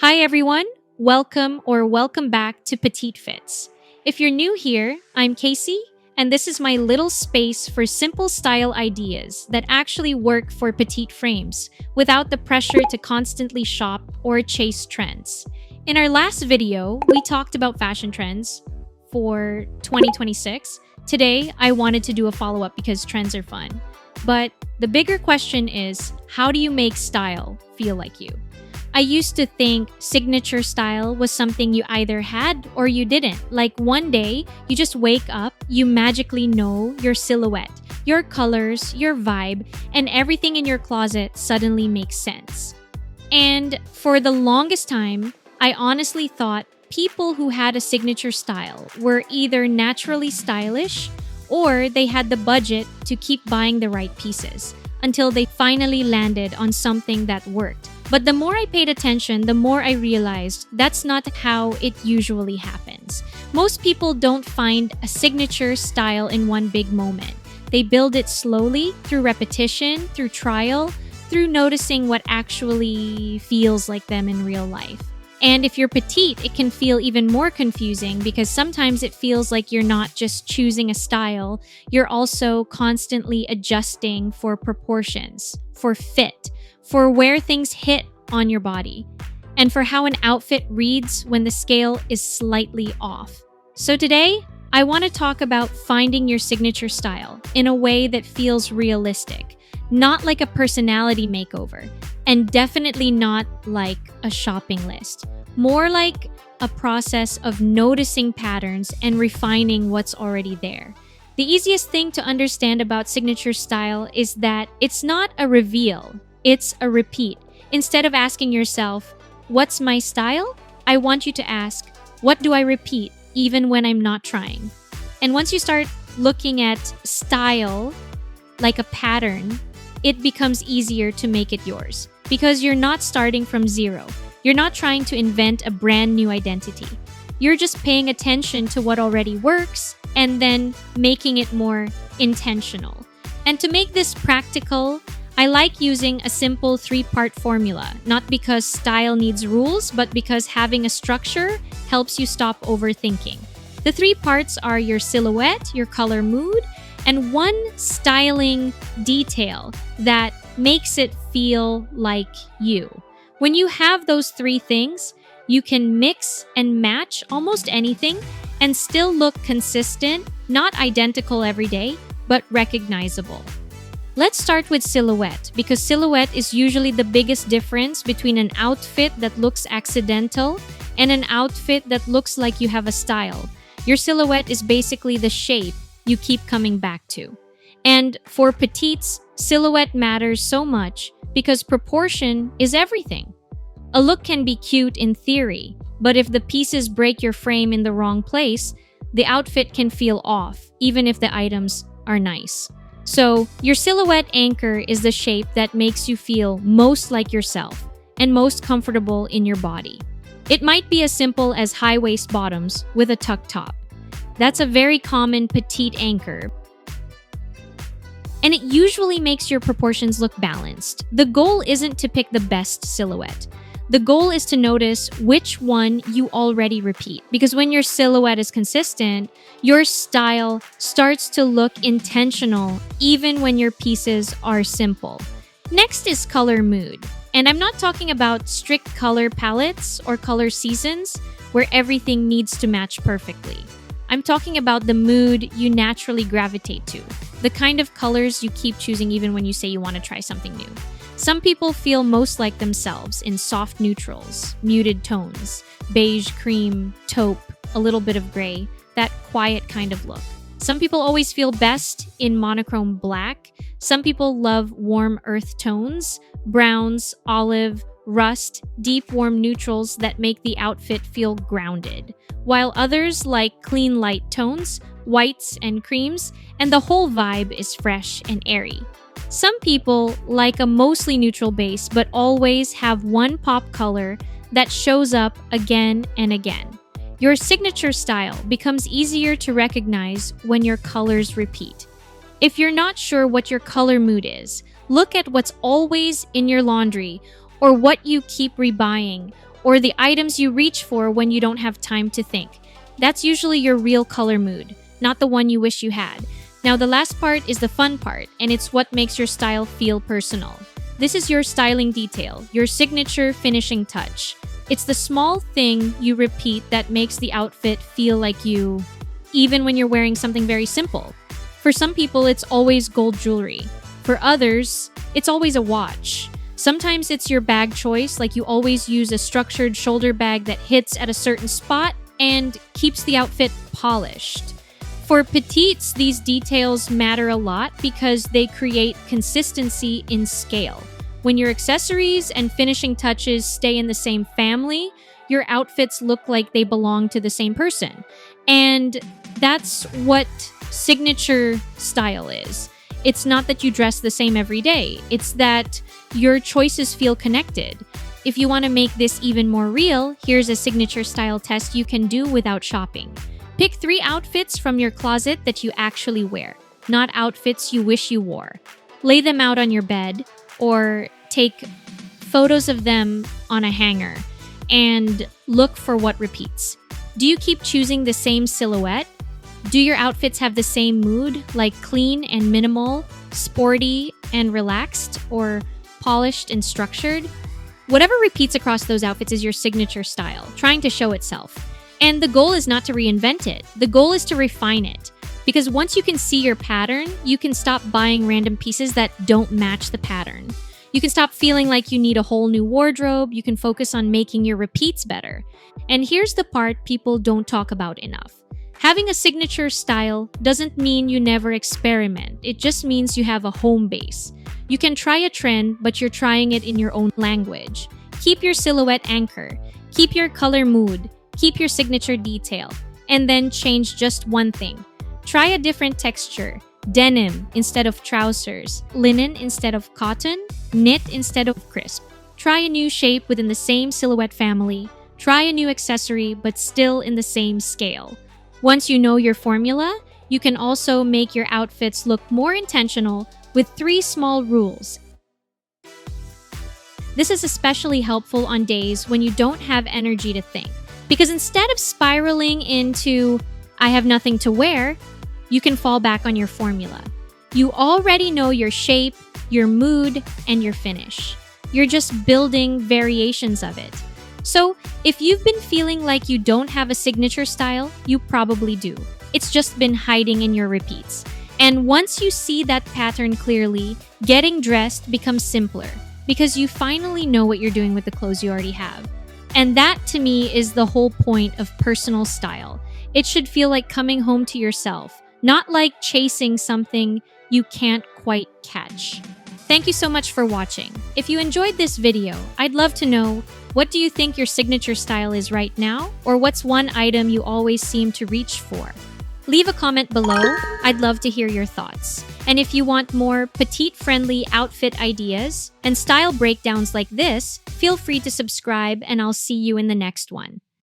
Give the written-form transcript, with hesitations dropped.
Hi everyone, welcome back to Petite Fits. If you're new here, I'm Casey, and this is my little space for simple style ideas that actually work for petite frames without the pressure to constantly shop or chase trends. In our last video, we talked about fashion trends for 2026. Today, I wanted to do a follow-up because trends are fun. But the bigger question is, how do you make style feel like you? I used to think signature style was something you either had or you didn't. Like one day, you just wake up, you magically know your silhouette, your colors, your vibe, and everything in your closet suddenly makes sense. And for the longest time, I honestly thought people who had a signature style were either naturally stylish or they had the budget to keep buying the right pieces until they finally landed on something that worked. But the more I paid attention, the more I realized that's not how it usually happens. Most people don't find a signature style in one big moment. They build it slowly through repetition, through trial, through noticing what actually feels like them in real life. And if you're petite, it can feel even more confusing because sometimes it feels like you're not just choosing a style, you're also constantly adjusting for proportions, for fit, for where things hit on your body, and for how an outfit reads when the scale is slightly off. So today, I want to talk about finding your signature style in a way that feels realistic, not like a personality makeover, and definitely not like a shopping list. More like a process of noticing patterns and refining what's already there. The easiest thing to understand about signature style is that it's not a reveal, it's a repeat. Instead of asking yourself, what's my style? I want you to ask, what do I repeat even when I'm not trying? And once you start looking at style like a pattern, it becomes easier to make it yours because you're not starting from zero. You're not trying to invent a brand new identity. You're just paying attention to what already works and then making it more intentional. And to make this practical, I like using a simple 3-part formula, not because style needs rules, but because having a structure helps you stop overthinking. The 3 parts are your silhouette, your color mood, and one styling detail that makes it feel like you. When you have those 3 things, you can mix and match almost anything and still look consistent, not identical every day, but recognizable. Let's start with silhouette, because silhouette is usually the biggest difference between an outfit that looks accidental and an outfit that looks like you have a style. Your silhouette is basically the shape you keep coming back to. And for petites, silhouette matters so much because proportion is everything. A look can be cute in theory, but if the pieces break your frame in the wrong place, the outfit can feel off, even if the items are nice. So, your silhouette anchor is the shape that makes you feel most like yourself and most comfortable in your body. It might be as simple as high-waist bottoms with a tucked top. That's a very common petite anchor, and it usually makes your proportions look balanced. The goal isn't to pick the best silhouette. The goal is to notice which one you already repeat, because when your silhouette is consistent, your style starts to look intentional even when your pieces are simple. Next is color mood. And I'm not talking about strict color palettes or color seasons where everything needs to match perfectly. I'm talking about the mood you naturally gravitate to, the kind of colors you keep choosing even when you say you want to try something new. Some people feel most like themselves in soft neutrals, muted tones, beige, cream, taupe, a little bit of gray, that quiet kind of look. Some people always feel best in monochrome black. Some people love warm earth tones, browns, olive, rust, deep warm neutrals that make the outfit feel grounded, while others like clean light tones, whites and creams, and the whole vibe is fresh and airy. Some people like a mostly neutral base but always have one pop color that shows up again and again. Your signature style becomes easier to recognize when your colors repeat. If you're not sure what your color mood is, look at what's always in your laundry or what you keep rebuying, or the items you reach for when you don't have time to think. That's usually your real color mood, not the one you wish you had. Now, the last part is the fun part, and it's what makes your style feel personal. This is your styling detail, your signature finishing touch. It's the small thing you repeat that makes the outfit feel like you, even when you're wearing something very simple. For some people, it's always gold jewelry. For others, it's always a watch. Sometimes it's your bag choice, like you always use a structured shoulder bag that hits at a certain spot and keeps the outfit polished. For petites, these details matter a lot because they create consistency in scale. When your accessories and finishing touches stay in the same family, your outfits look like they belong to the same person. And that's what signature style is. It's not that you dress the same every day. It's that your choices feel connected. If you want to make this even more real, here's a signature style test you can do without shopping. Pick 3 outfits from your closet that you actually wear, not outfits you wish you wore. Lay them out on your bed or take photos of them on a hanger and look for what repeats. Do you keep choosing the same silhouette? Do your outfits have the same mood, like clean and minimal, sporty and relaxed, or polished and structured? Whatever repeats across those outfits is your signature style, trying to show itself. And the goal is not to reinvent it. The goal is to refine it. Because once you can see your pattern, you can stop buying random pieces that don't match the pattern. You can stop feeling like you need a whole new wardrobe. You can focus on making your repeats better. And here's the part people don't talk about enough. Having a signature style doesn't mean you never experiment. It just means you have a home base. You can try a trend, but you're trying it in your own language. Keep your silhouette anchor. Keep your color mood. Keep your signature detail. And then change just one thing. Try a different texture. Denim instead of trousers. Linen instead of cotton. Knit instead of crisp. Try a new shape within the same silhouette family. Try a new accessory, but still in the same scale. Once you know your formula, you can also make your outfits look more intentional with 3 small rules. This is especially helpful on days when you don't have energy to think. Because instead of spiraling into, I have nothing to wear, you can fall back on your formula. You already know your shape, your mood, and your finish. You're just building variations of it. So, if you've been feeling like you don't have a signature style, you probably do. It's just been hiding in your repeats. And once you see that pattern clearly, getting dressed becomes simpler because you finally know what you're doing with the clothes you already have. And that, to me, is the whole point of personal style. It should feel like coming home to yourself, not like chasing something you can't quite catch. Thank you so much for watching. If you enjoyed this video, I'd love to know, what do you think your signature style is right now? Or what's one item you always seem to reach for? Leave a comment below. I'd love to hear your thoughts. And if you want more petite-friendly outfit ideas and style breakdowns like this, feel free to subscribe and I'll see you in the next one.